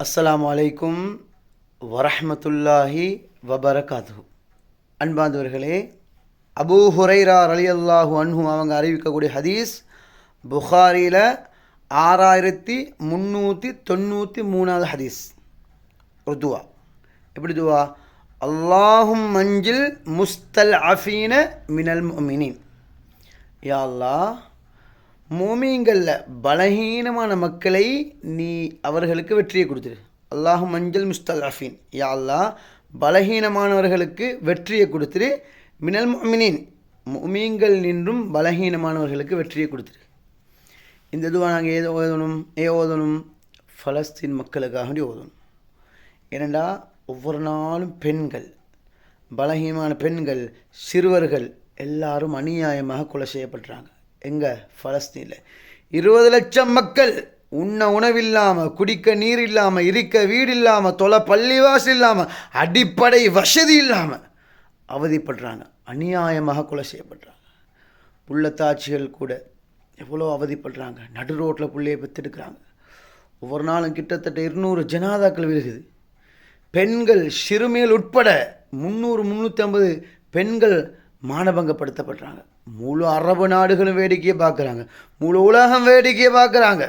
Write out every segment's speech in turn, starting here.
அஸ்ஸலாமு அலைக்கும் வரஹ்மத்துல்லாஹி வபரகாத்துஹு. அன்பாந்தவர்களே, அபூ ஹுரைரா ரலியல்லாஹு அன்ஹு அவங்க அறிவிக்கக்கூடிய ஹதீஸ் புகாரியில் 6393 ஹதீஸ். ஒரு துவா. எப்படி துவா? அல்லாஹும் மஞ்சில் முஸ்தல் அஃபீன மினல் முஃமினீன். யா அல்லாஹ், மோமீன்களில் பலகீனமான மக்களை நீ அவர்களுக்கு வெற்றியை கொடுத்துரு. அல்லாஹும் மஞ்சள் முஸ்தல் அஃபீன். யா அல்லாஹ், பலகீனமானவர்களுக்கு வெற்றியை கொடுத்துரு. மினல் முஃமினீன், மோமீன்கள் நின்றும் பலகீனமானவர்களுக்கு வெற்றியை கொடுத்துரு. இந்த துவா நாங்கள் ஓதணும் பலஸ்தீன் மக்களுக்காக வேண்டி ஓதணும். ஏனெண்டா ஒவ்வொரு நாளும் பெண்கள், பலகீனமான பெண்கள், சிறுவர்கள் எல்லாரும் அநியாயமாக கொலை செய்யப்படுறாங்க. எங்கே? பலஸ்தீனில் 20 லட்சம் மக்கள் உண்ண உணவில்லாமல், குடிக்க நீர் இல்லாமல், இருக்க வீடு இல்லாமல், தொலை பள்ளிவாசல் இல்லாமல், அடிப்படை வசதி இல்லாமல் அவதிப்படுறாங்க. அநியாயமாக கொலை செய்யப்படுறாங்க. புள்ளத்தாட்சிகள் கூட எவ்வளோ அவதிப்படுறாங்க. நடு ரோட்டில் பிள்ளையை பெற்றெடுக்கிறாங்க. ஒவ்வொரு நாளும் கிட்டத்தட்ட 200 ஜனாதாக்கள் விழுகுது. பெண்கள், சிறுமிகள் உட்பட 300-350 பெண்கள் மானபங்கப்படுத்தப்படுறாங்க. முழு அரபு நாடுகளும் வேடிக்கையை பார்க்குறாங்க. முழு உலகம் வேடிக்கையை பார்க்குறாங்க.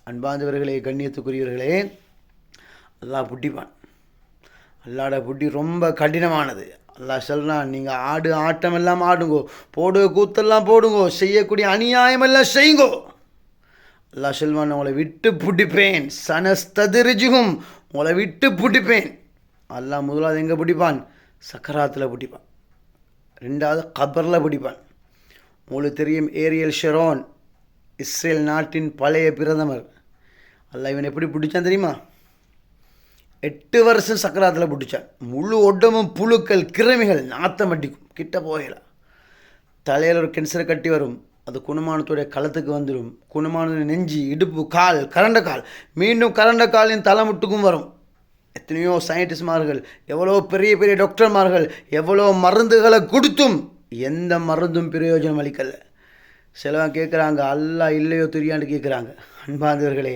அன்பாந்தவர்களே, கண்ணியத்துக்குரியவர்களே, அல்லாஹ் புட்டிப்பான். அல்லாட புட்டி ரொம்ப கடினமானது. அல்லாஹ் சொல்கிறான், நீங்கள் ஆட்டம் எல்லாம் ஆடுங்கோ, போடு கூத்தெல்லாம் போடுங்கோ, செய்யக்கூடிய அநியாயமெல்லாம் செய்யுங்கோ. அல்லாஹ் சொல்வான், உங்களை விட்டு புட்டிப்பேன். சனஸ்ததிரிஜுகும், உங்களை விட்டு புட்டிப்பேன். அல்லாஹ் முதலாவது எங்கே புட்டிப்பான்? சக்கராத்தில் புட்டிப்பான். ரெண்டாவது கபரில் பிடிப்பான். உங்களுக்கு தெரியும், ஏரியல் ஷெரோன், இஸ்ரேல் நாட்டின் பழைய பிரதமர். அல்லாஹ் இவன் எப்படி பிடிச்சான் தெரியுமா? 8 வருஷம் சக்கராத்தில் பிடிச்சான். முழு உடம்பும் புழுக்கள், கிருமிகள், நாத்தம் அடிக்கும். கிட்ட போகலாம். தலையில் ஒரு கேன்சரை கட்டி வரும். அது குணமானத்துடைய களத்துக்கு வந்துடும். குணமான நெஞ்சு, இடுப்பு, கால், கரண்ட கால், மீண்டும் கரண்ட காலின் தலைமுட்டுக்கும் வரும். எத்தனையோ சயின்டிஸ்ட்மார்கள், எவ்வளோ பெரிய பெரிய டாக்டர்மார்கள், எவ்வளோ மருந்துகளை கொடுத்தும் எந்த மருந்தும் பிரயோஜனம் அளிக்கல. சிலவன் கேட்குறாங்க, அல்லாஹ் இல்லையோ தெரியான்னு கேட்குறாங்க. அன்பாந்தவர்களே,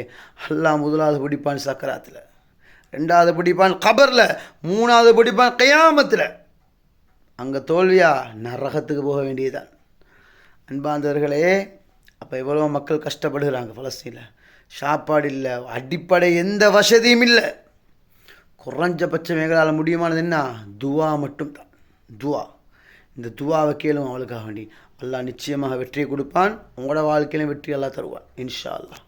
அல்லாஹ் முதலாவது பிடிப்பான் சக்கராத்தில், 2வது பிடிப்பான் கபரில், 3வது பிடிப்பான் கியாமத்தில். அங்கே தோல்வியா? நரகத்துக்கு போக வேண்டியதுதான். அன்பாந்தவர்களே, அப்போ எவ்வளோ மக்கள் கஷ்டப்படுகிறாங்க பலஸ்தீனில். சாப்பாடு இல்லை, அடிப்படை எந்த வசதியும் இல்லை. குறைஞ்சபட்சம் எங்களால் முடியுமானது என்ன? துவா மட்டும்தான். துவா. இந்த துவாவை கேளும் அவளுக்காக வேண்டி. அல்லாஹ் நிச்சயமாக வெற்றியை கொடுப்பான். உங்களோட வாழ்க்கையிலும் வெற்றி அல்லாஹ் தருவான் இன்ஷா அல்லாஹ்.